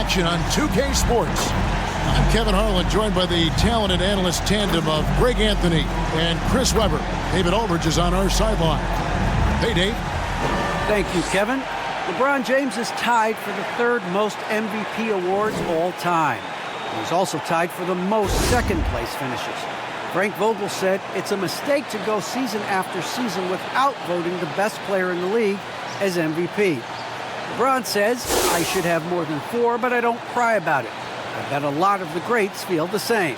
action on 2K Sports. I'm Kevin Harlan, joined by the talented analyst tandem of Greg Anthony and Chris Webber. David Aldridge is on our sideline. Hey, Dave. Thank you, Kevin. LeBron James is tied for the third most MVP awards all time. He's also tied for the most second-place finishes. Frank Vogel said it's a mistake to go season after season without voting the best player in the league as MVP. LeBron says, I should have more than 4, but I don't cry about it. I bet a lot of the greats feel the same.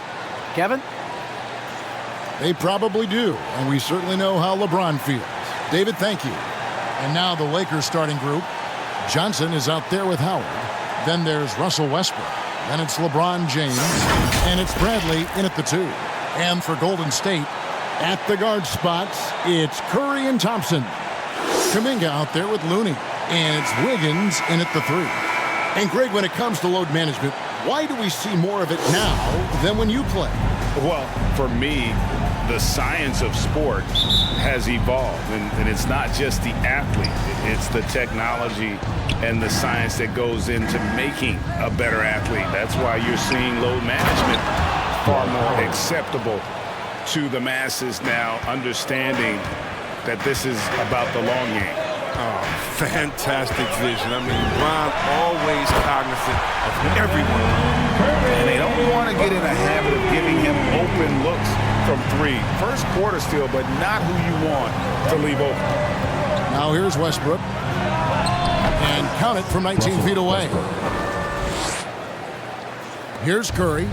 Kevin? They probably do, and we certainly know how LeBron feels. David, thank you. And now the Lakers starting group. Johnson is out there with Howard. Then there's Russell Westbrook. Then it's LeBron James. And it's Bradley in at the 2. And for Golden State, at the guard spots, it's Curry and Thompson. Kuminga out there with Looney. And it's Wiggins in at the 3. And Greg, when it comes to load management, why do we see more of it now than when you play? Well, for me, the science of sport has evolved, and it's not just the athlete. It's the technology and the science that goes into making a better athlete. That's why you're seeing load management far more acceptable to the masses now, understanding that this is about the long game. Oh, fantastic vision. I mean, Ron always cognizant of everyone. And they don't want to get in a habit of giving him open looks from 3. First quarter still, but not who you want to leave open. Now here's Westbrook. And count it from 19 feet away. Here's Curry.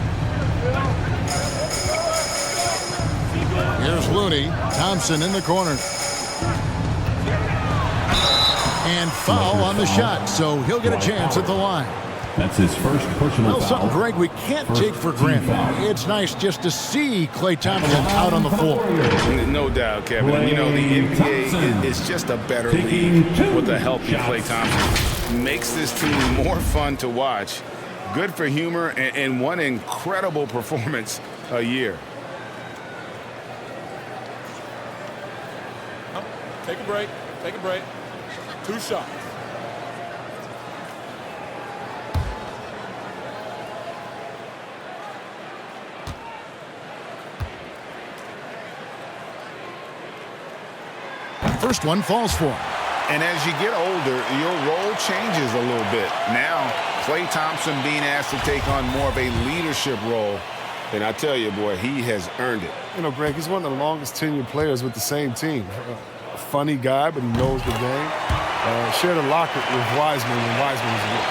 Here's Looney. Thompson in the corner. And foul on the shot, so he'll get a chance at the line. That's his first personal foul. Well, something, Greg, we can't take for granted. It's nice just to see Klay Thompson out on the floor. No doubt, Kevin. You know, the NBA is just a better league with a healthy Klay Thompson. Makes this team more fun to watch. Good for humor and one incredible performance a year. Take a break. Take a break. 2 shots. First one falls for him. And as you get older, your role changes a little bit. Now, Klay Thompson being asked to take on more of a leadership role. And I tell you, boy, he has earned it. You know, Greg, he's one of the longest tenured players with the same team. A funny guy, but he knows the game. Shared a locker with Wiseman when Wiseman was a rookie.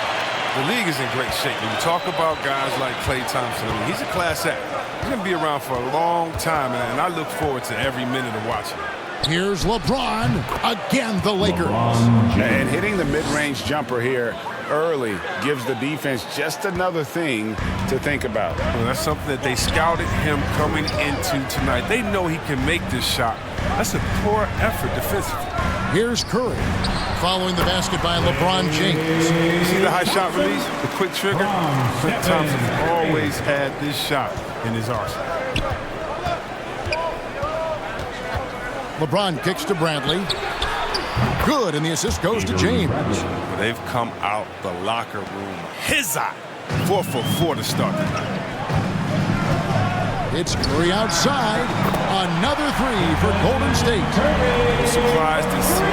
The league is in great shape. When you talk about guys like Klay Thompson, I mean, he's a class act. He's going to be around for a long time, and I look forward to every minute of watching. Here's LeBron. Again, the Lakers. And hitting the mid-range jumper here early gives the defense just another thing to think about. Well, that's something that they scouted him coming into tonight. They know he can make this shot. That's a poor effort defensively. Here's Curry. Following the basket by LeBron James. You see the high shot release? The quick trigger? Klay Thompson always had this shot in his arsenal. LeBron kicks to Bradley. Good, and the assist goes to James. They've come out the locker room his eye. 4 for 4 to start tonight. It's Curry outside. Another 3 for Golden State. I'm surprised to see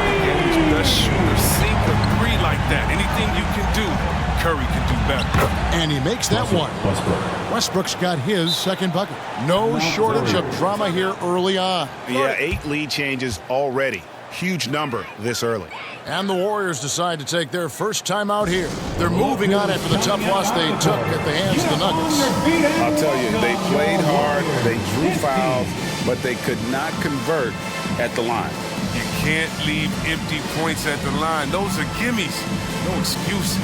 the best shooter sink a 3 like that. Anything you can do, Curry can do better. And he makes that one. Westbrook's got his second bucket. No shortage of drama here early on. Yeah, 8 lead changes already. Huge number this early. And the Warriors decide to take their first time out here. They're moving on after the tough loss they took at the hands of the Nuggets. I'll tell you, they played hard, they drew fouls, but they could not convert at the line. You can't leave empty points at the line. Those are gimmies, no excuses.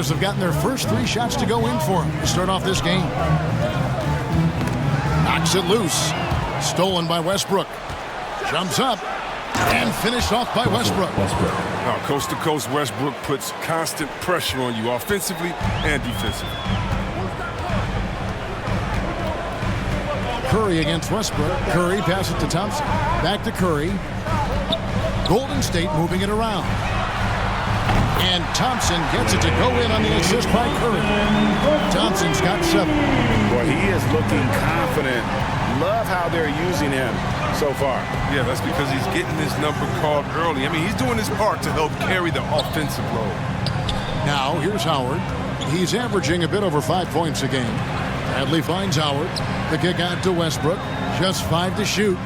Have gotten their first 3 shots to go in for him to start off this game. Knocks it loose. Stolen by Westbrook. Jumps up and finished off by Westbrook. Now, coast-to-coast Westbrook puts constant pressure on you offensively and defensively. Curry against Westbrook. Curry passes to Thompson. Back to Curry. Golden State moving it around. And Thompson gets it to go in on the assist by Curry. Thompson's got 7. Boy, he is looking confident. Love how they're using him so far. Yeah, that's because he's getting his number called early. I mean, he's doing his part to help carry the offensive load. Now, here's Howard. He's averaging a bit over 5 points a game. Bradley finds Howard. The kick out to Westbrook. Just 5 to shoot.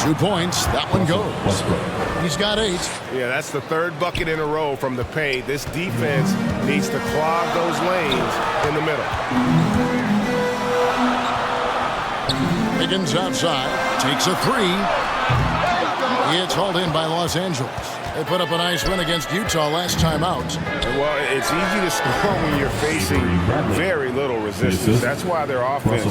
2 points. That one goes. He's got 8. Yeah, that's the 3rd bucket in a row from the paint. This defense needs to clog those lanes in the middle. Higgins outside. Takes a 3. It's hauled in by Los Angeles. They put up a nice win against Utah last time out. Well, it's easy to score when you're facing very little resistance. That's why their offense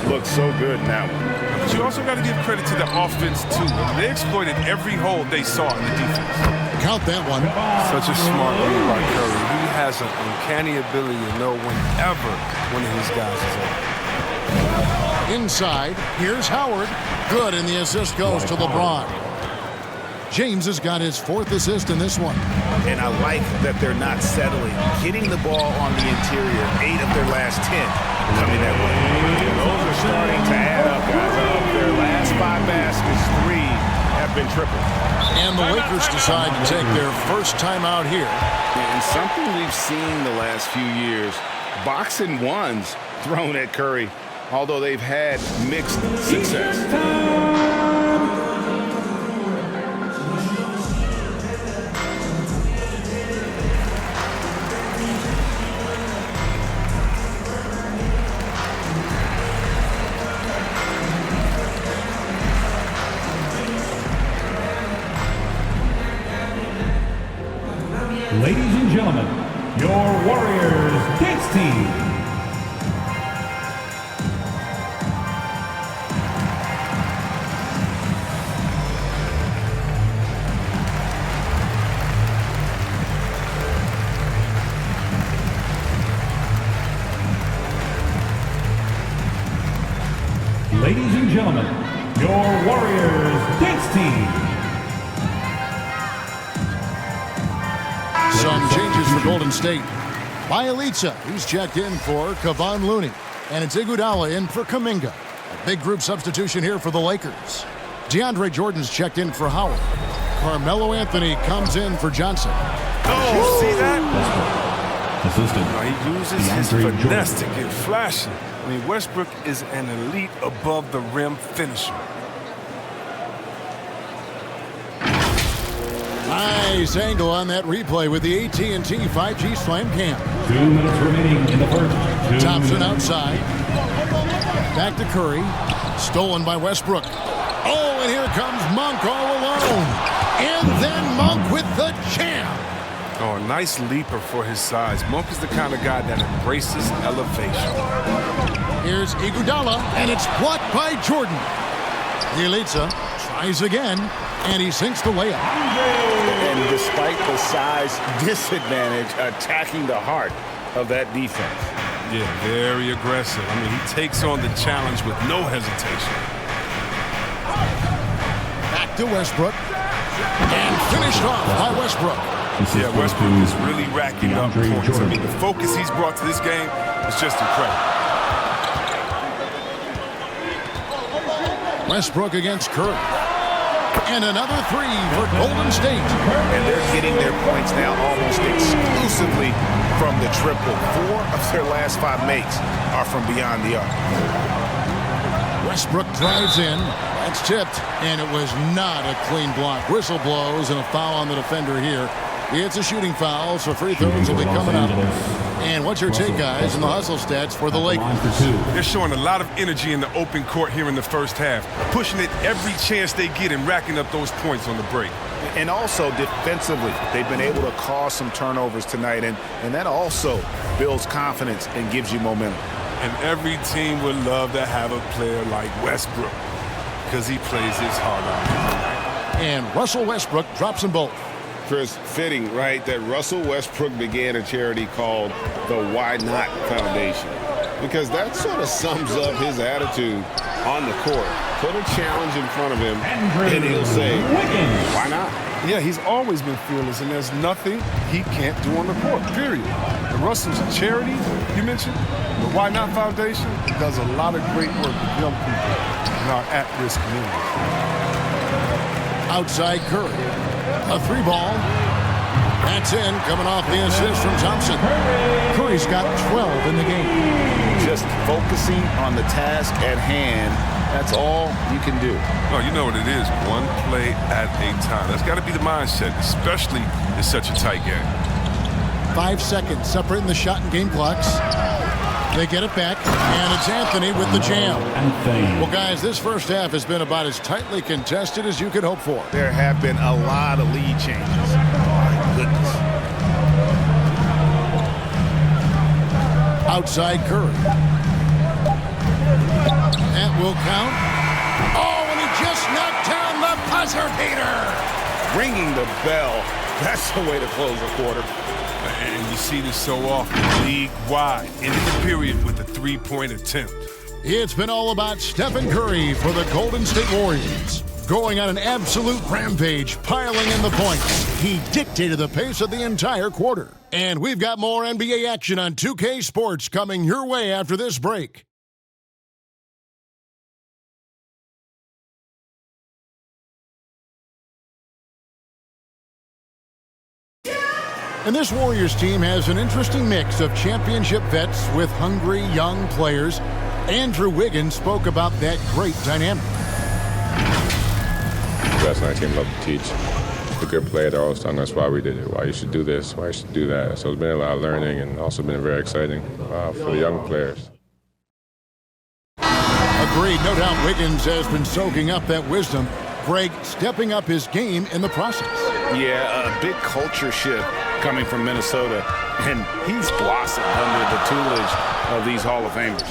looks so good in that one. But you also got to give credit to the offense, too. They exploited every hole they saw in the defense. Count that one. Such a smart read by Curry. He has an uncanny ability to know whenever one of his guys is open. Inside, here's Howard. Good, and the assist goes to LeBron. James has got his 4th assist in this one. And I like that they're not settling. Hitting the ball on the interior, 8 of their last 10 coming that way. Those are starting to add up, guys. Their last 5 baskets, 3 have been triple. And the Lakers decide to take their first time out here. And something we've seen the last few years, boxing ones thrown at Curry, although they've had mixed success. Ladies and gentlemen, your Warriors dance team. Ladies and gentlemen, your Warriors dance team. Some changes for Golden State. Bielitsa, he's checked in for Kevon Looney. And it's Iguodala in for Kuminga. A big group substitution here for the Lakers. DeAndre Jordan's checked in for Howard. Carmelo Anthony comes in for Johnson. Oh, see that? Assistant. He uses his finesse to get flashy. I mean, Westbrook is an elite above-the-rim finisher. Nice angle on that replay with the AT&T 5G Slam Cam. 2 minutes remaining in the first. Thompson outside. Back to Curry. Stolen by Westbrook. Oh, and here comes Monk all alone. And then Monk with the jam. Oh, a nice leaper for his size. Monk is the kind of guy that embraces elevation. Here's Iguodala, and it's blocked by Jordan. Bielitsa tries again, and he sinks the layup. And despite the size disadvantage, attacking the heart of that defense. Yeah, very aggressive. I mean, he takes on the challenge with no hesitation. Back to Westbrook. And finished off by Westbrook. Yeah, Westbrook is really racking up points. I mean, the focus he's brought to this game is just incredible. Westbrook against Curry. And another 3 for Golden State. And they're getting their points now almost exclusively from the triple. 4 of their last 5 makes are from beyond the arc. Westbrook drives in. That's tipped, and it was not a clean block. Whistle blows and a foul on the defender here. It's a shooting foul, so free throws will be coming up. And what's your take, guys, in the hustle stats for the Lakers? They're showing a lot of energy in the open court here in the first half, pushing it every chance they get and racking up those points on the break. And also defensively, they've been able to cause some turnovers tonight, and that also builds confidence and gives you momentum. And every team would love to have a player like Westbrook because he plays his heart out. And Russell Westbrook drops them both. Chris, fitting, right, that Russell Westbrook began a charity called the Why Not Foundation, because that sort of sums up his attitude on the court. Put a challenge in front of him, and he'll say, why not? Yeah, he's always been fearless, and there's nothing he can't do on the court, period. And Russell's charity, you mentioned, the Why Not Foundation, does a lot of great work with young people in our at-risk community. Outside Curry. A 3-ball. That's in, coming off the assist from Thompson. Curry's got 12 in the game. Just focusing on the task at hand, that's all you can do. No, you know what it is. One play at a time. That's got to be the mindset, especially in such a tight game. 5 seconds separating the shot and game clocks. They get it back, and it's Anthony with the jam. Well, guys, this first half has been about as tightly contested as you could hope for. There have been a lot of lead changes. My goodness. Outside Curry. That will count. Oh, and he just knocked down the buzzer beater. Ringing the bell. That's the way to close a quarter. And you see this so often, league-wide, ending the period with a three-point attempt. It's been all about Stephen Curry for the Golden State Warriors. Going on an absolute rampage, piling in the points. He dictated the pace of the entire quarter. And we've got more NBA action on 2K Sports coming your way after this break. And this Warriors team has an interesting mix of championship vets with hungry young players. Andrew Wiggins spoke about that great dynamic. The best on our team love to teach. The good players are always telling us why we did it, why you should do this, why you should do that. So it's been a lot of learning and also been very exciting for the young players. Agreed. No doubt Wiggins has been soaking up that wisdom. Greg stepping up his game in the process. Yeah, a big culture shift coming from Minnesota, and he's blossomed under the tutelage of these Hall of Famers.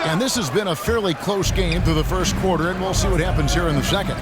And this has been a fairly close game through the first quarter, and we'll see what happens here in the second.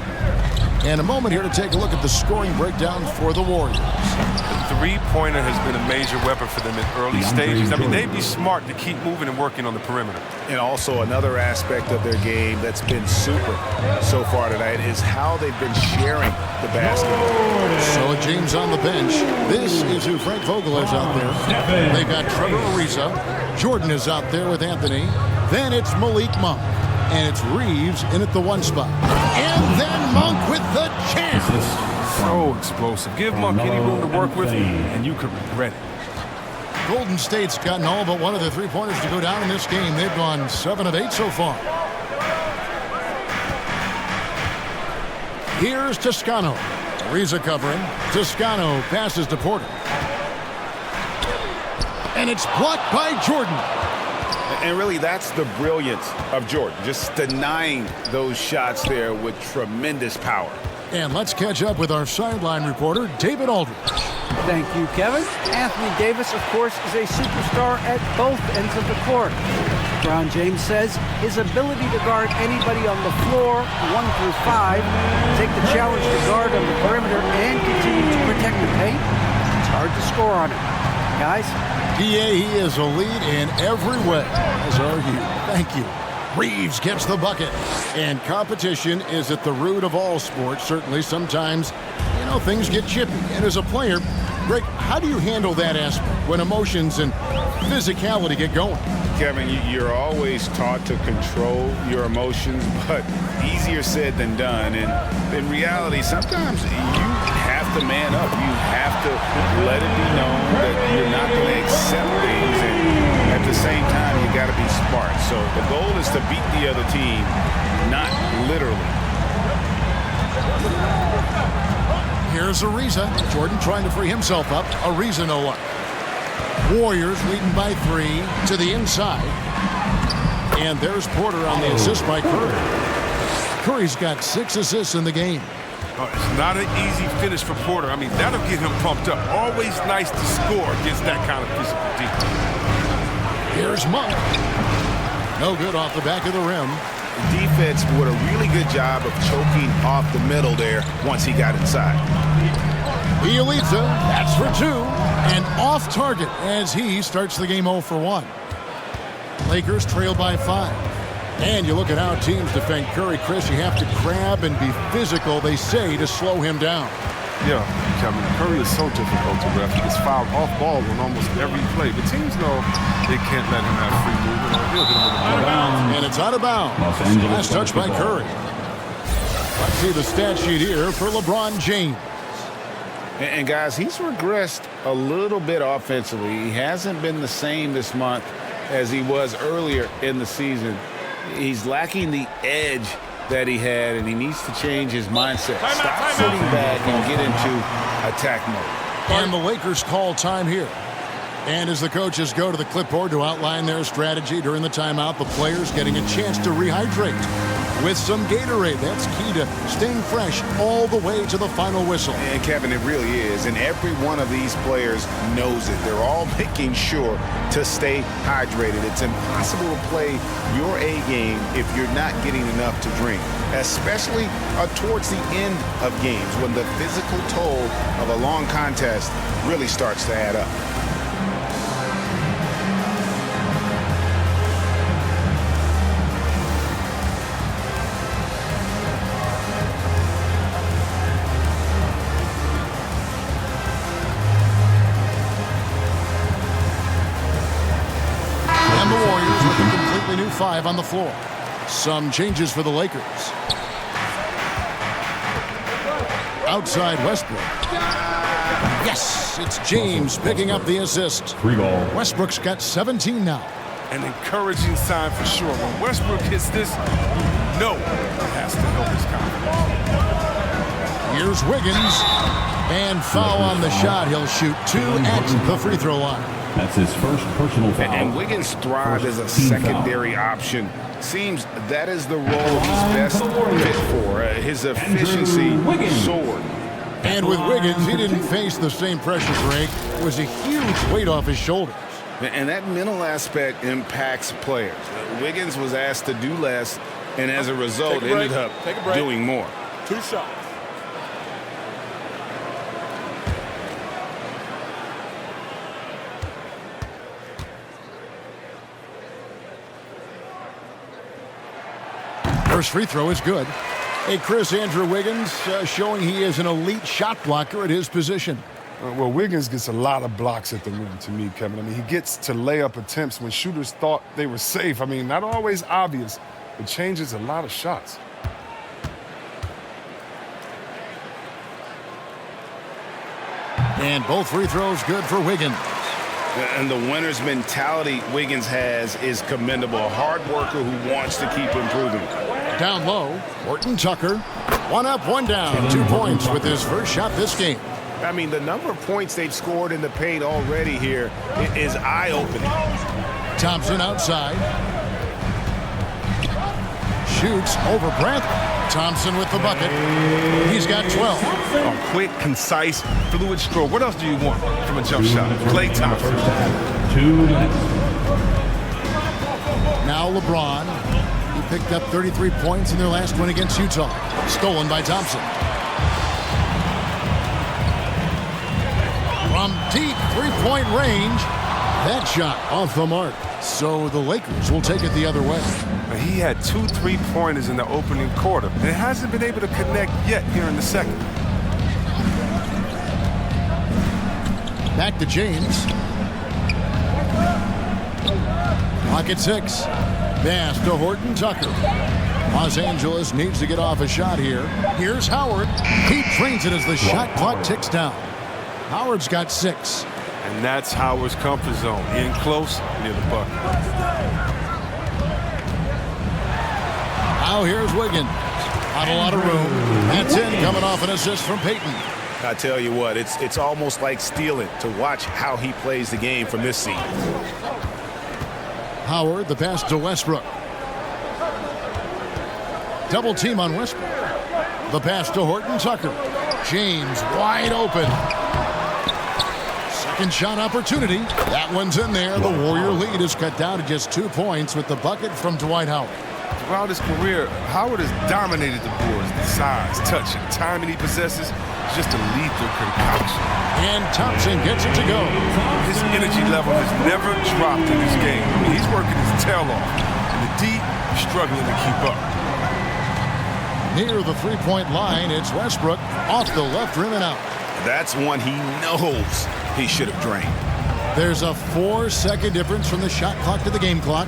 And a moment here to take a look at the scoring breakdown for the Warriors. The three-pointer has been a major weapon for them in early stages. I mean, they'd be smart to keep moving and working on the perimeter. And also another aspect of their game that's been super so far tonight is how they've been sharing the basketball. So James on the bench. This is who Frank Vogel is out there. They've got Trevor Ariza. Jordan is out there with Anthony. Then it's Malik Monk. And it's Reeves in at the 1 spot. And then Monk with the jam. So explosive. Give Monk any room to work with, and you could regret it. Golden State's gotten all but one of the three-pointers to go down in this game. They've gone 7 of 8 so far. Here's Toscano. Ariza covering. Toscano passes to Porter. And it's blocked by Jordan. And really, that's the brilliance of Jordan, just denying those shots there with tremendous power. And let's catch up with our sideline reporter, David Aldridge. Thank you, Kevin. Anthony Davis, of course, is a superstar at both ends of the court. LeBron James says his ability to guard anybody on the floor, 1 through 5, take the challenge to guard on the perimeter, and continue to protect the paint, it's hard to score on him. Guys? DA, he is a lead in every way, as are you. Thank you. Reeves gets the bucket. And competition is at the root of all sports. Certainly, sometimes, things get chippy. And as a player, Greg, how do you handle that aspect when emotions and physicality get going? Kevin, you're always taught to control your emotions, but easier said than done. And in reality, sometimes you have to man up. You have to let it be known that you're not going to accept things. And at the same time, you got to be smart. So the goal is to beat the other team, not literally. Here's Ariza. Jordan trying to free himself up. Ariza no luck. Warriors leading by 3 to the inside. And there's Porter on the assist by Curry. Curry's got 6 assists in the game. It's not an easy finish for Porter. I mean, that'll get him pumped up. Always nice to score against that kind of physical defense. Here's Monk. No good off the back of the rim. Defense did a really good job of choking off the middle there once he got inside. Bielitsa, that's for 2, and off target as he starts the game 0 for 1. Lakers trail by 5. And you look at how teams defend Curry, Chris, you have to grab and be physical, they say, to slow him down. Yeah, Kevin, Curry is so difficult to ref. He gets fouled off ball on almost every play. But teams know they can't let him have free movement or he'll get him with the ball. And it's out of bounds. Last touch by Curry. Let's see the stat sheet here for LeBron James. And guys, he's regressed a little bit offensively. He hasn't been the same this month as he was earlier in the season. He's lacking the edge that he had, and he needs to change his mindset. Stop sitting back and get into attack mode. And the Lakers call time here. And as the coaches go to the clipboard to outline their strategy during the timeout, the players getting a chance to rehydrate with some Gatorade. That's key to staying fresh all the way to the final whistle. And Kevin, it really is. And every one of these players knows it. They're all making sure to stay hydrated. It's impossible to play your A game if you're not getting enough to drink, especially towards the end of games when the physical toll of a long contest really starts to add up. And the Warriors with a completely new 5 on the floor. Some changes for the Lakers. Outside Westbrook. Yes, it's James picking up the assist. Free ball. Westbrook's got 17 now. An encouraging sign for sure. When Westbrook hits this, you know it has to help his confidence. Here's Wiggins. And foul on the shot. He'll shoot 2 at the free throw line. That's his first personal foul. And Wiggins thrives as a secondary option. Seems that is the role he's best fit for. His efficiency soared. And with Wiggins, he didn't face the same pressure break. It was a huge weight off his shoulders. And that mental aspect impacts players. Wiggins was asked to do less, and as a result, ended up doing more. 2 shots. First free throw is good. Hey, Chris, Andrew Wiggins showing he is an elite shot blocker at his position. Well, Wiggins gets a lot of blocks at the rim to me, Kevin. I mean, he gets to layup attempts when shooters thought they were safe. I mean, not always obvious, but changes a lot of shots. And both free throws good for Wiggins. And the winner's mentality Wiggins has is commendable. A hard worker who wants to keep improving. Down low, Horton Tucker. 1 up, 1 down. 2 points with his first shot this game. I mean, the number of points they've scored in the paint already here is eye-opening. Thompson outside. Shoots over Brent. Thompson with the bucket. He's got 12. A quick, concise, fluid stroke. What else do you want from a jump shot? Klay Thompson. 2 minutes. Now LeBron. He picked up 33 points in their last win against Utah. Stolen by Thompson. From deep three-point range. That shot off the mark. So the Lakers will take it the other way. He had 2 3-pointers in the opening quarter, and hasn't been able to connect yet here in the second. Back to James. Clock at 6. Pass to Horton Tucker. Los Angeles needs to get off a shot here. Here's Howard. He trains it as the shot clock ticks down. Howard's got 6. And that's Howard's comfort zone. In close, near the bucket. Now here's Wiggins. Not a lot of room. That's in, coming off an assist from Peyton. I tell you what, it's almost like stealing to watch how he plays the game from this seat. Howard, the pass to Westbrook. Double team on Westbrook. The pass to Horton Tucker. James wide open. Second shot opportunity. That one's in there. The Warrior lead is cut down to just 2 points with the bucket from Dwight Howard. Throughout his career, Howard has dominated the boards. The size, touch, and timing he possesses is just a lethal concoction. And Thompson gets it to go. His energy level has never dropped in this game. I mean, he's working his tail off. And the D is struggling to keep up. Near the three-point line, it's Westbrook off the left rim and out. That's one he knows he should have drained. There's a 4-second difference from the shot clock to the game clock.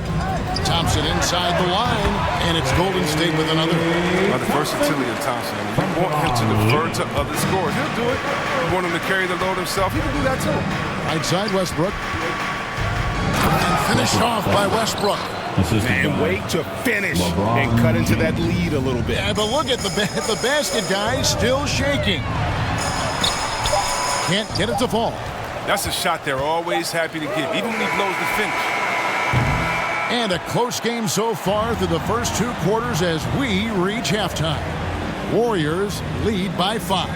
Thompson inside the line, and it's Golden State with another. The versatility of Thompson. I mean, you want him to defer to other scorers. He'll do it. You want him to carry the load himself. He can do that too. Right side Westbrook. And finished off by Westbrook. And wait to finish and cut into that lead a little bit. Yeah, but look at the basket, guys, still shaking. Can't get it to fall. That's a shot they're always happy to give, even when he blows the finish. And a close game so far through the first 2 quarters as we reach halftime. Warriors lead by 5.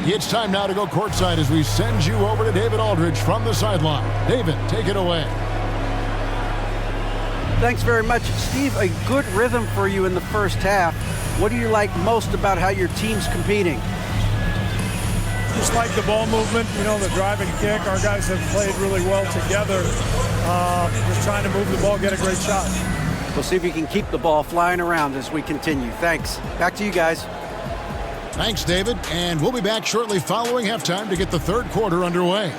It's time now to go courtside as we send you over to David Aldridge from the sideline. David, take it away. Thanks very much, Steve. A good rhythm for you in the first half. What do you like most about how your team's competing? Just like the ball movement, the drive and kick. Our guys have played really well together. Just trying to move the ball, get a great shot. We'll see if you can keep the ball flying around as we continue. Thanks. Back to you guys. Thanks, David. And we'll be back shortly following halftime to get the third quarter underway.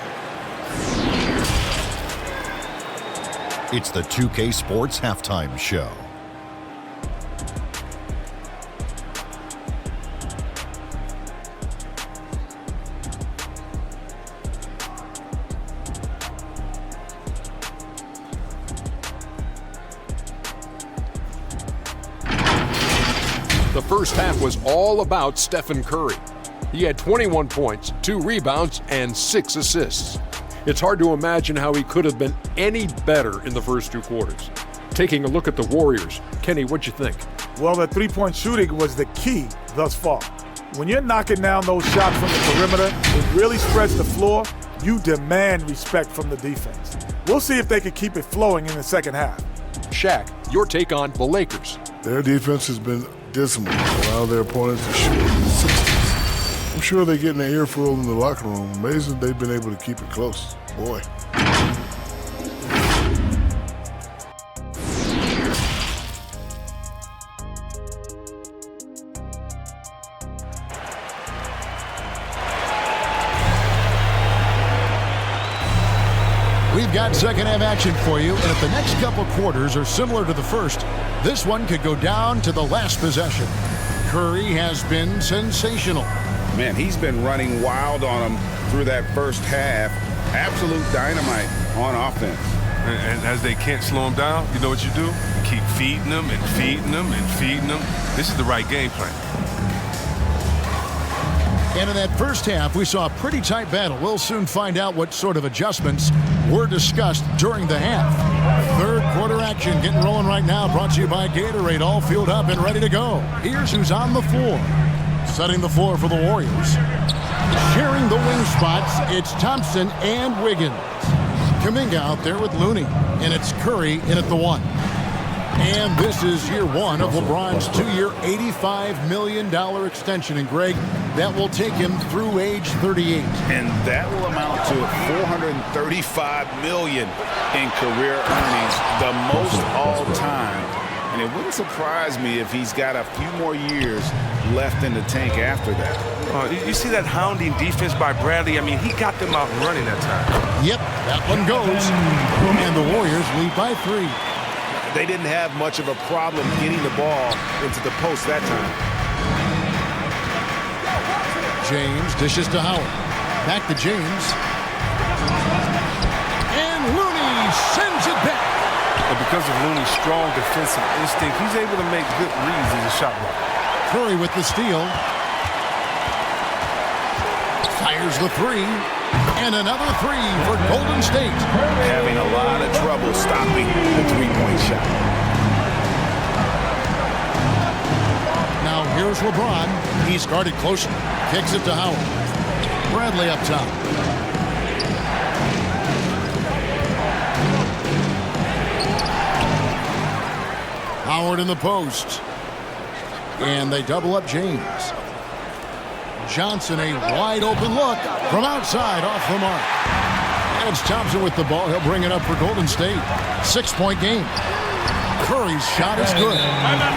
It's the 2K Sports Halftime Show. The first half was all about Stephen Curry. He had 21 points, 2 rebounds, and 6 assists. It's hard to imagine how he could have been any better in the first 2 quarters. Taking a look at the Warriors, Kenny, what'd you think? Well, the three-point shooting was the key thus far. When you're knocking down those shots from the perimeter, it really spreads the floor. You demand respect from the defense. We'll see if they can keep it flowing in the second half. Shaq, your take on the Lakers. Their defense has been dismal, allow their opponents to shoot in the 60s. I'm sure they're getting an earful in the locker room. Amazing they've been able to keep it close. Boy. We've got second half action for you, and if the next couple quarters are similar to the first, this one could go down to the last possession. Curry has been sensational. Man, he's been running wild on him through that first half. Absolute dynamite on offense. And as they can't slow him down, you know what you do? You keep feeding them and feeding them and feeding them. This is the right game plan. And in that first half, we saw a pretty tight battle. We'll soon find out what sort of adjustments were discussed during the half. Third quarter action getting rolling right now, brought to you by Gatorade, all fueled up and ready to go. Here's who's on the floor. Setting the floor for the Warriors. Sharing the wing spots, it's Thompson and Wiggins. Kuminga out there with Looney, and it's Curry in at the 1. And this is year 1 of LeBron's 2-year, $85 million extension. And Greg, that will take him through age 38. And that will amount to $435 million in career earnings, the most all time. And it wouldn't surprise me if he's got a few more years left in the tank after that. You see that hounding defense by Bradley? I mean, he got them out running that time. Yep, that one goes. And the Warriors lead by 3. They didn't have much of a problem getting the ball into the post that time. James dishes to Howard. Back to James. And Looney sends it back. And because of Looney's strong defensive instinct, he's able to make good reads as a shot blocker. Curry with the steal. Fires the 3. And another 3 for Golden State. Having a lot of trouble stopping the three-point shot. Now Here's LeBron. He's guarded closely. Kicks it to Howard. Bradley up top. Howard in the post. And they double up James. Johnson, a wide open look from outside off the mark. And it's Thompson with the ball. He'll bring it up for Golden State. 6-point game. Curry's shot is good.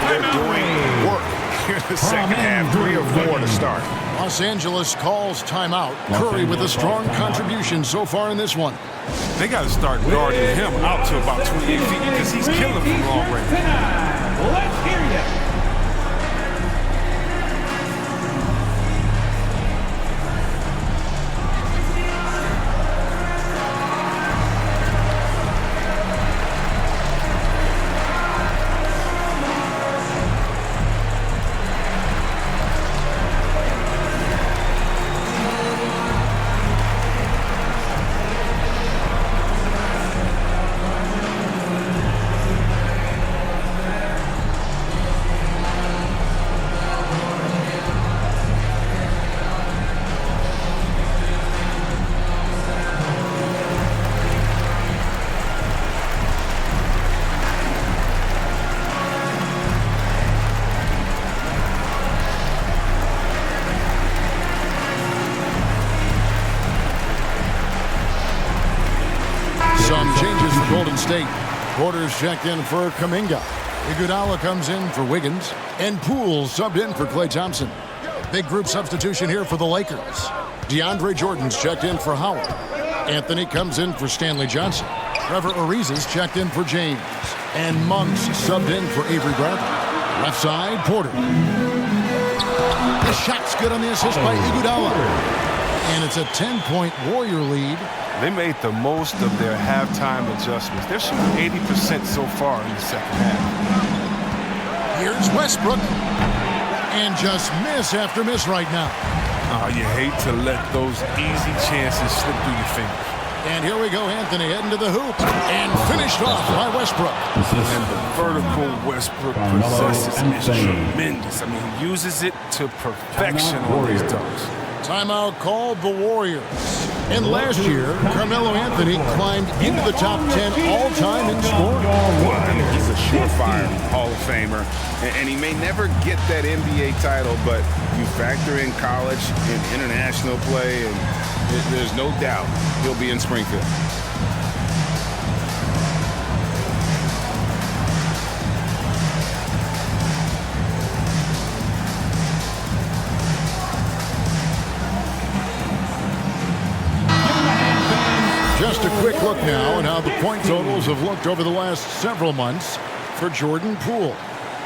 They're doing work here in the second half. 3 or 4 to start. Los Angeles calls timeout. Curry with a strong contribution so far in this one. They got to start guarding him out to about 28 feet because he's killing from long range. Let's hear you. Some changes for Golden State. Porter's checked in for Kuminga. Iguodala comes in for Wiggins. And Poole subbed in for Klay Thompson. Big group substitution here for the Lakers. DeAndre Jordan's checked in for Howard. Anthony comes in for Stanley Johnson. Trevor Ariza's checked in for James. And Monk's subbed in for Avery Bradley. Left side, Porter. The shot's good on the assist by Iguodala. And it's a 10-point Warrior lead. They made the most of their halftime adjustments. They're shooting 80% so far in the second half. Here's Westbrook. And just miss after miss right now. You hate to let those easy chances slip through your fingers. And here we go, Anthony heading to the hoop. And finished off by Westbrook. And the vertical Westbrook possesses is tremendous. I mean, he uses it to perfection on these dunks. Timeout called the Warriors. And last year, Carmelo Anthony climbed into the top 10 all-time in scoring. Well, I mean, he's a surefire Hall of Famer, and he may never get that NBA title, but you factor in college and international play, and there's no doubt he'll be in Springfield. Just a quick look now at how the point totals have looked over the last several months for Jordan Poole.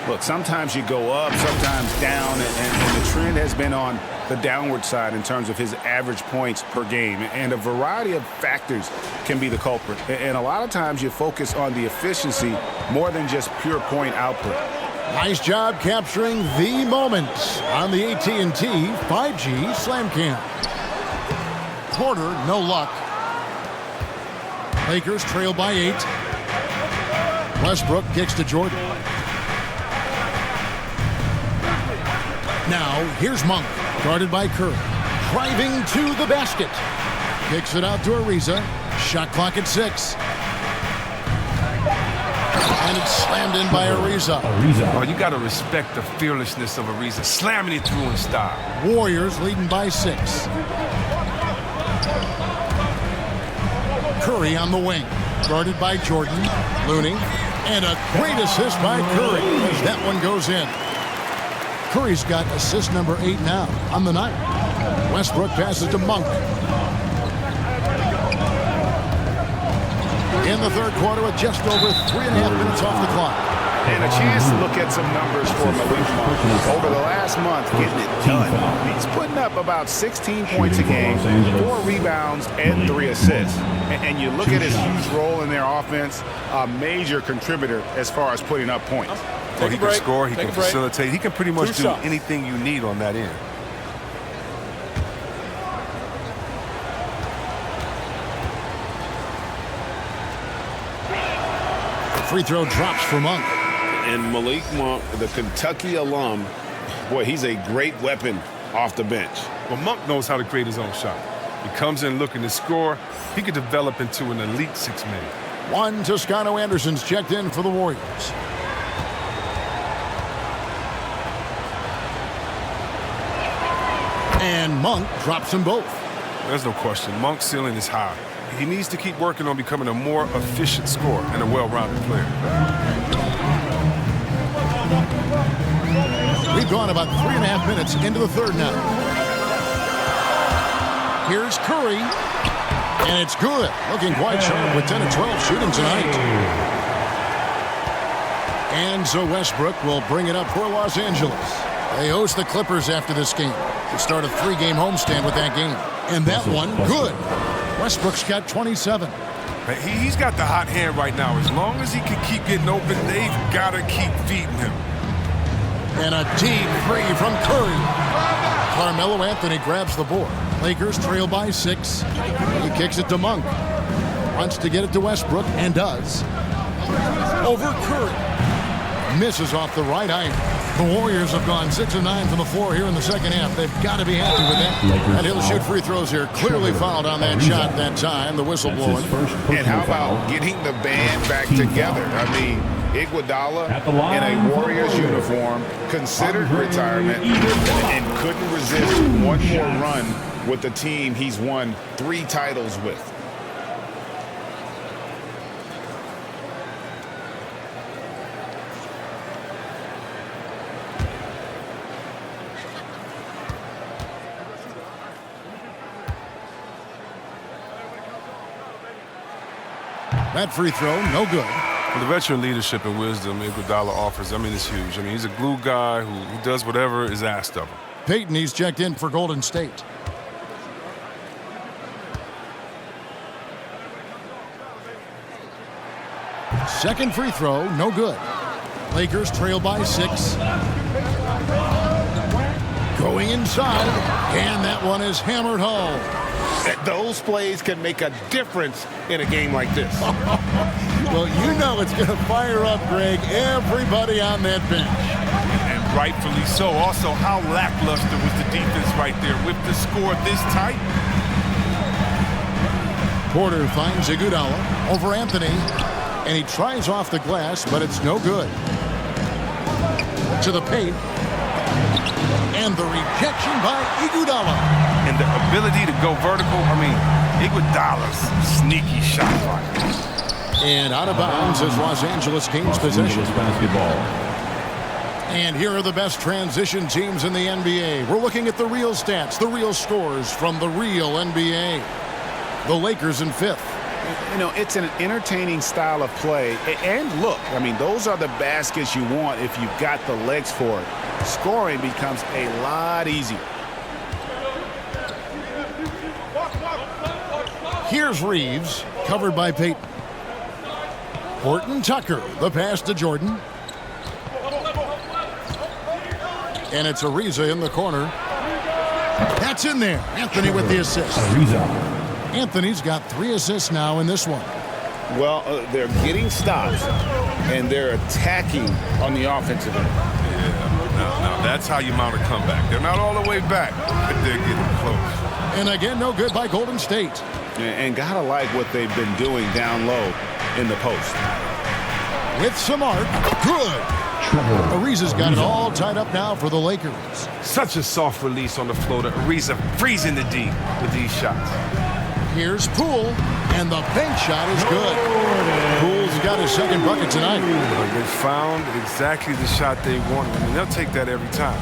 Look, sometimes you go up, sometimes down, and the trend has been on the downward side in terms of his average points per game. And a variety of factors can be the culprit. And a lot of times you focus on the efficiency more than just pure point output. Nice job capturing the moment on the AT&T 5G Slam Cam. Porter, no luck. Lakers trail by 8. Westbrook kicks to Jordan. Now, here's Monk, guarded by Curry. Driving to the basket. Kicks it out to Ariza. Shot clock at 6. And it's slammed in by Ariza. Oh, you got to respect the fearlessness of Ariza. Slamming it through in style. Warriors leading by 6. Curry on the wing, guarded by Jordan, Looney, and a great assist by Curry as that one goes in. Curry's got assist number 8 now on the night. Westbrook passes to Monk. In the third quarter with just over 3.5 minutes off the clock. And a chance to look at some numbers for Malik Monk. Over the last month, getting it done. He's putting up about 16 points a game, 4 rebounds, and 3 assists. And you look at his huge role in their offense, a major contributor as far as putting up points. So he can score, he can facilitate, he can pretty much do anything you need on that end. Free throw drops for Monk. And Malik Monk, the Kentucky alum, Boy, he's a great weapon off the bench. Well, Monk knows how to create his own shot. He comes in looking to score. He could develop into an elite six-man. One Toscano Anderson's checked in for the Warriors. And Monk drops them both. There's no question. Monk's ceiling is high. He needs to keep working on becoming a more efficient scorer and a well-rounded player. We've gone about 3.5 minutes into the third now. Here's Curry. And it's good. Looking quite sharp with 10 of 12 shooting tonight. And so Westbrook will bring it up for Los Angeles. They host the Clippers after this game. They start a 3-game homestand with that game. And that one, good. Westbrook's got 27. He's got the hot hand right now. As long as he can keep getting open, they've got to keep feeding him. And a deep three from Curry. Carmelo Anthony grabs the board. Lakers trail by 6. He kicks it to Monk. Wants to get it to Westbrook, and does. Over Curry. Misses off the right iron. The Warriors have gone 6 of 9 from the floor here in the second half. They've got to be happy with that. And he'll shoot free throws here. Clearly fouled on that shot that time. The whistle blowing. And how about getting the band back together? I mean, Iguodala in a Warriors uniform, considered retirement, and couldn't resist one more run with the team he's won 3 titles with. That free throw, no good. Well, the veteran leadership and wisdom Iguodala offers, I mean, it's huge. I mean, he's a glue guy who does whatever is asked of him. Peyton, he's checked in for Golden State. Second free throw, no good. Lakers trail by 6. Going inside, and that one is hammered home. Those plays can make a difference in a game like this. Well, you know it's going to fire up, Greg, everybody on that bench. And rightfully so. Also, how lackluster was the defense right there with the score this tight? Porter finds Iguodala over Anthony, and he tries off the glass, but it's no good. To the paint, and the rejection by Iguodala. And the ability to go vertical, I mean, Iguodala's sneaky shot fire. And out of bounds as Los Angeles gains possession. And here are the best transition teams in the NBA. We're looking at the real stats, the real scores from the real NBA. The Lakers in 5th. You know, it's an entertaining style of play. And look, I mean, those are the baskets you want if you've got the legs for it. Scoring becomes a lot easier. Here's Reeves, covered by Peyton. Horton Tucker, the pass to Jordan. And it's Ariza in the corner. That's in there. Anthony with the assist. Anthony's got 3 assists now in this one. Well, they're getting stops, and they're attacking on the offensive end. Yeah, now that's how you mount a comeback. They're not all the way back, but they're getting close. And again, no good by Golden State. And gotta like what they've been doing down low in the post. With some arc, good. Ariza's got it all tied up now for the Lakers. Such a soft release on the floater. Ariza freezing the D with these shots. Here's Poole, and the bank shot is good. Poole's got his second bucket tonight. They found exactly the shot they wanted. I mean, they'll take that every time.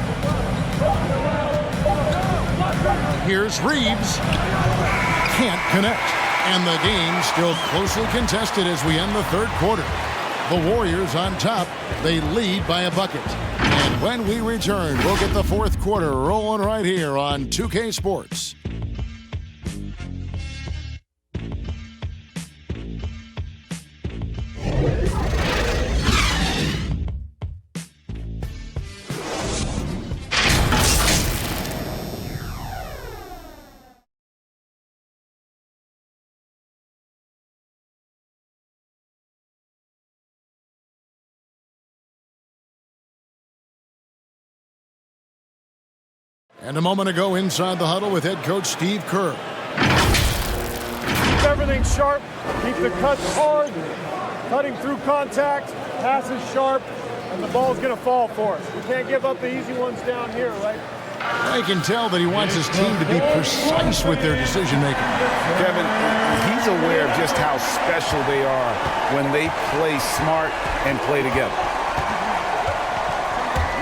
Here's Reeves. Can't connect. And the game still closely contested as we end the third quarter. The Warriors on top. They lead by a bucket. And when we return, we'll get the fourth quarter rolling right here on 2K Sports. And a moment ago inside the huddle with head coach Steve Kerr. Keep everything sharp. Keep the cuts hard. Cutting through contact. Passes sharp. And the ball's going to fall for us. We can't give up the easy ones down here, right? I can tell that he wants his team to be precise with their decision-making. Kevin, he's aware of just how special they are when they play smart and play together.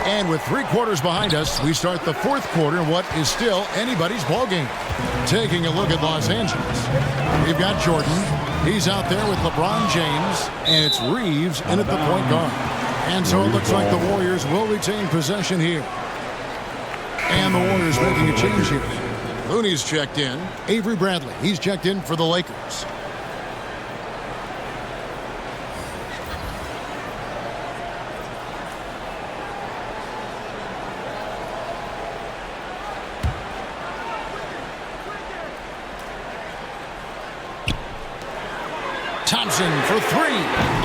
And with 3 quarters behind us, we start the 4th quarter in what is still anybody's ball game. Taking a look at Los Angeles, we've got Jordan. He's out there with LeBron James, and it's Reeves in at the point guard. And so it looks like the Warriors will retain possession here. And the Warriors making a change here. Looney's checked in. Avery Bradley, he's checked in for the Lakers. Thompson for 3.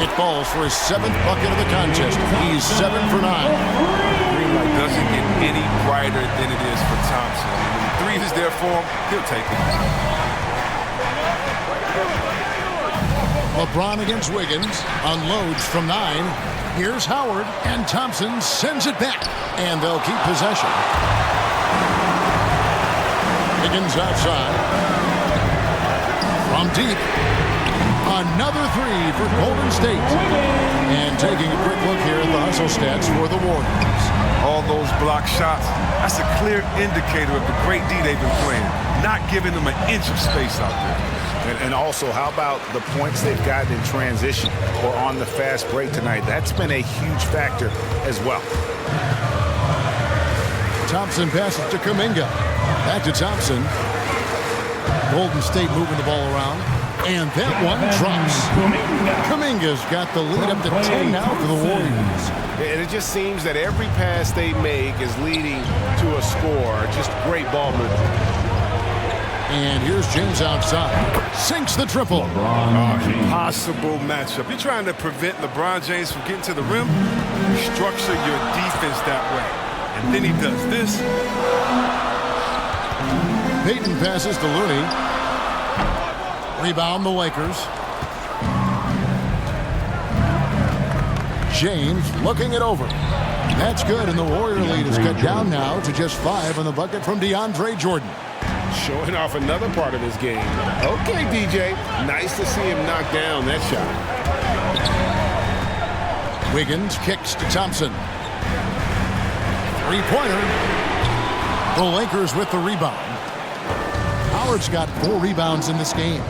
It falls for his 7th bucket of the contest. He's 7 for 9. Green light doesn't get any brighter than it is for Thompson. I mean, when the 3 is there for him, he'll take it. LeBron against Wiggins. Unloads from 9. Here's Howard, and Thompson sends it back. And they'll keep possession. Wiggins outside. From deep. Another 3 for Golden State. And taking a quick look here at the hustle stats for the Warriors. All those block shots, that's a clear indicator of the great D they've been playing. Not giving them an inch of space out there. And also, how about the points they've gotten in transition or on the fast break tonight? That's been a huge factor as well. Thompson passes to Kuminga. Back to Thompson. Golden State moving the ball around. And that one drops. Kuminga's got the lead up to 10 now for the Warriors. And it just seems that every pass they make is leading to a score. Just great ball movement. And here's James outside. Sinks the triple. Impossible matchup. You're trying to prevent LeBron James from getting to the rim. You structure your defense that way. And then he does this. Payton passes to Looney. Rebound the Lakers. James looking it over. That's good, and the Warrior lead is cut down now to just 5 on the bucket from DeAndre Jordan. Showing off another part of his game. Okay, DJ. Nice to see him knock down that shot. Wiggins kicks to Thompson. 3-pointer. The Lakers with the rebound. Howard's got 4 rebounds in this game.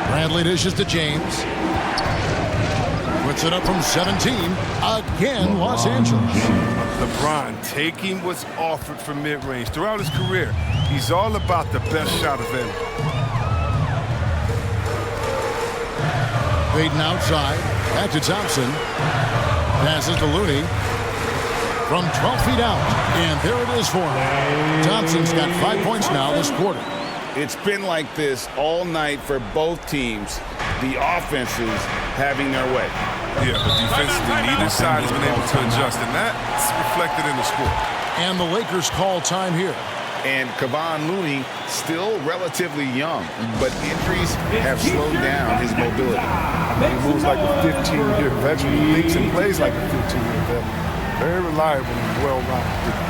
Bradley dishes to James. Puts it up from 17. Again, Los Angeles. LeBron taking what's offered from mid-range. Throughout his career, he's all about the best shot available. Payton outside. Back to Thompson. Passes to Looney. From 12 feet out. And there it is for him. Thompson's got 5 points now this quarter. It's been like this all night for both teams. The offenses having their way. Yeah, but defensively, neither side has been able to adjust, and that's reflected in the score. And the Lakers call time here. And Kevon Looney still relatively young, but injuries have slowed down his mobility. He moves like a 15-year veteran. He thinks and plays like a 15-year veteran. Very reliable and well-rounded.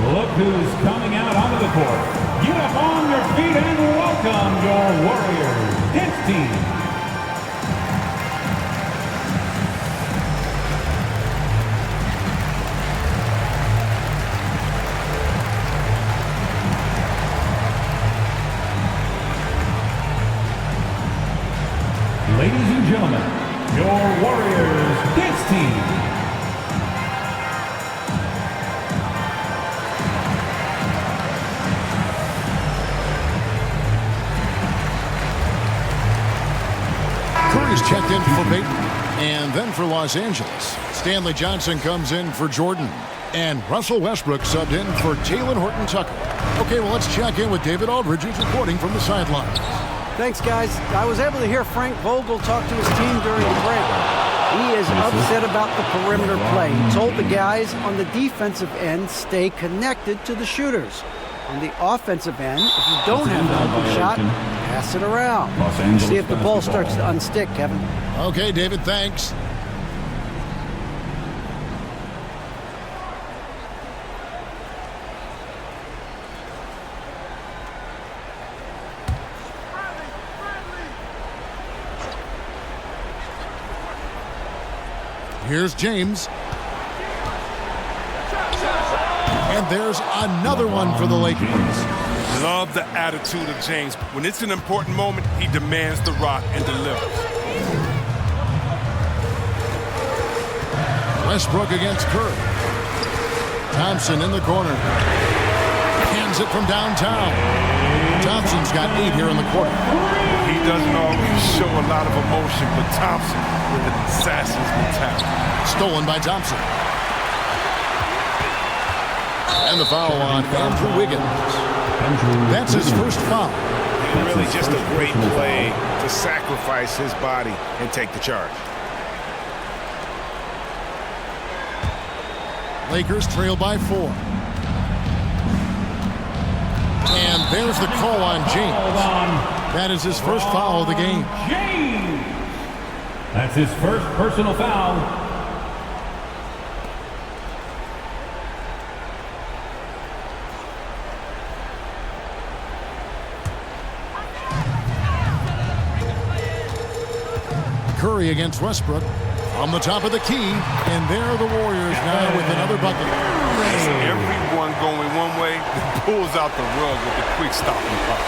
Look who's coming out onto the court. Get up on your feet and welcome your Warriors dance team. Ladies and gentlemen, your Warriors dance team. Curry's checked in for Payton. And then for Los Angeles, Stanley Johnson comes in for Jordan. And Russell Westbrook subbed in for Jalen Horton-Tucker. Okay, well, let's check in with David Aldridge, who's reporting from the sidelines. Thanks, guys. I was able to hear Frank Vogel talk to his team during the break. He is upset about the perimeter play. He told the guys on the defensive end, stay connected to the shooters. On the offensive end, if you don't have an open shot, pass it around. See if the ball starts to unstick, Kevin. Okay, David, thanks. Here's James. And there's another one for the Lakers. Love the attitude of James. When it's an important moment, he demands the rock and delivers. Westbrook against Curry. Thompson in the corner. Hands it from downtown. Thompson's got 8 here in the quarter. He doesn't always show a lot of emotion, but Thompson with an assassin's mentality. Stolen by Thompson. And the foul on Andrew Wiggins. That's his first foul. Really just a great play to sacrifice his body and take the charge. Lakers trail by 4. And there's the call on James. That is his first foul of the game. James! That's his first personal foul. Curry against Westbrook from the top of the key, and there are the Warriors now with another bucket. Everyone going one way, pulls out the rug with the quick stop and pop.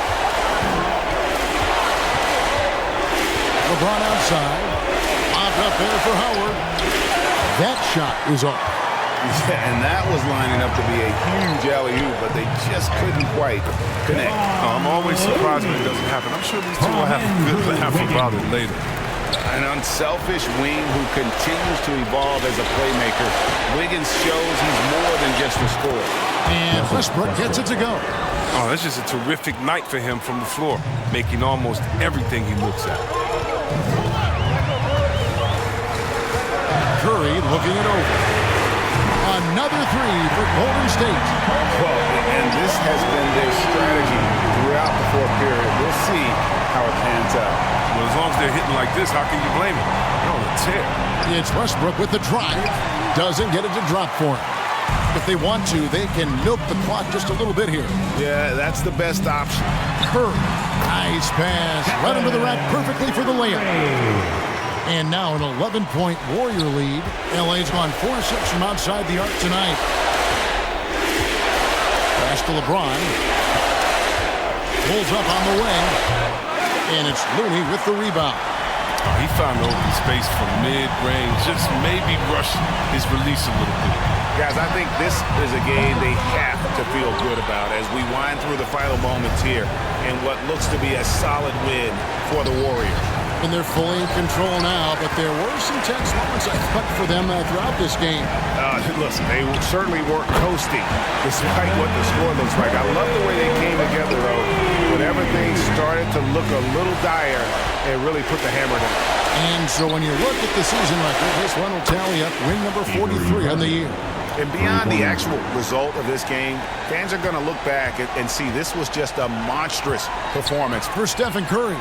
LeBron outside, popped up there for Howard. That shot is off. Yeah, and that was lining up to be a huge alley-oop, but they just couldn't quite connect. I'm always surprised when it doesn't happen. I'm sure these two will have a good laugh about it later. An unselfish wing who continues to evolve as a playmaker. Wiggins shows he's more than just a scorer. And Westbrook gets it to go. Oh, that's just a terrific night for him from the floor, making almost everything he looks at. Curry looking it over. Another 3 for Golden State. Well, and this has been their strategy throughout the fourth period. We'll see how it pans out. Well, as long as they're hitting like this, how can you blame him? They're on a tear. It's Westbrook with the drive. Doesn't get it to drop for him. If they want to, they can milk the clock just a little bit here. Yeah, that's the best option. Curry, nice pass. Right under the rack perfectly for the layup. And now an 11-point Warrior lead. LA's gone 4-6 from outside the arc tonight. Pass to LeBron. Pulls up on the wing. And it's Looney with the rebound. Oh, he found the open space from mid-range. Just maybe rush his release a little bit. Guys, I think this is a game they have to feel good about as we wind through the final moments here in what looks to be a solid win for the Warriors. And they're fully in control now, but there were some tense moments, I thought, for them throughout this game. Listen, they certainly weren't coasting despite what the score looks like. I love the way they came together, though. When everything started to look a little dire, they really put the hammer down. And so when you look at the season record, this one will tally up win number 43 on the year. And beyond the actual result of this game, fans are going to look back and see this was just a monstrous performance for Stephen Curry.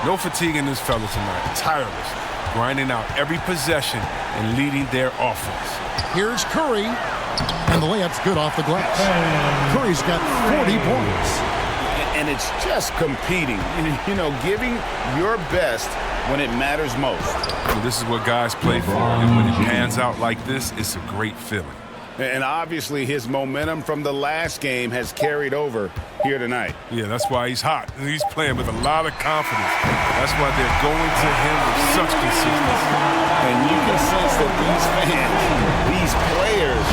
No fatigue in this fella tonight. Tireless, grinding out every possession and leading their offense. Here's Curry, and the layup's good off the glass. Curry's got 40 points. And it's just competing, you know, giving your best when it matters most. Well, this is what guys play for, and when it pans out like this, it's a great feeling. And obviously his momentum from the last game has carried over here tonight. Yeah, that's why he's hot. He's playing with a lot of confidence. That's why they're going to him with such consistency. And you can sense that these fans, these players,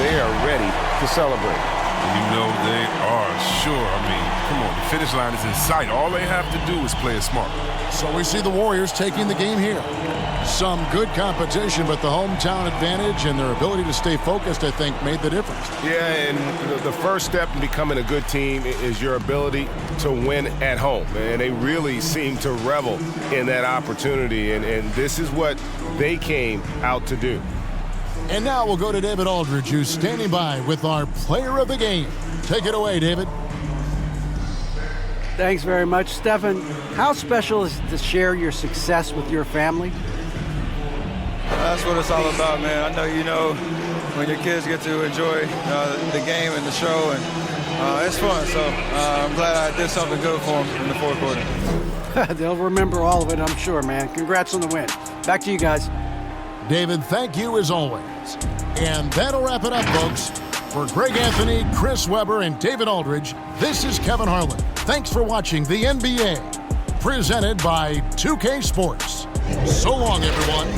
they are ready to celebrate. And you know they are sure. I mean, come on, the finish line is in sight. All they have to do is play it smart. So we see the Warriors taking the game here. Some good competition, but the hometown advantage and their ability to stay focused, I think, made the difference. Yeah, and the first step in becoming a good team is your ability to win at home. And they really seem to revel in that opportunity, and this is what they came out to do. And now we'll go to David Aldridge, who's standing by with our player of the game. Take it away, David. Thanks very much, Stephen. How special is it to share your success with your family? That's what it's all about, man. I know you know when your kids get to enjoy the game and the show, and it's fun. So I'm glad I did something good for them in the fourth quarter. They'll remember all of it, I'm sure, man. Congrats on the win. Back to you guys. David, thank you as always. And that'll wrap it up, folks. For Greg Anthony, Chris Webber, and David Aldridge, this is Kevin Harlan. Thanks for watching the NBA, presented by 2K Sports. So long, everyone.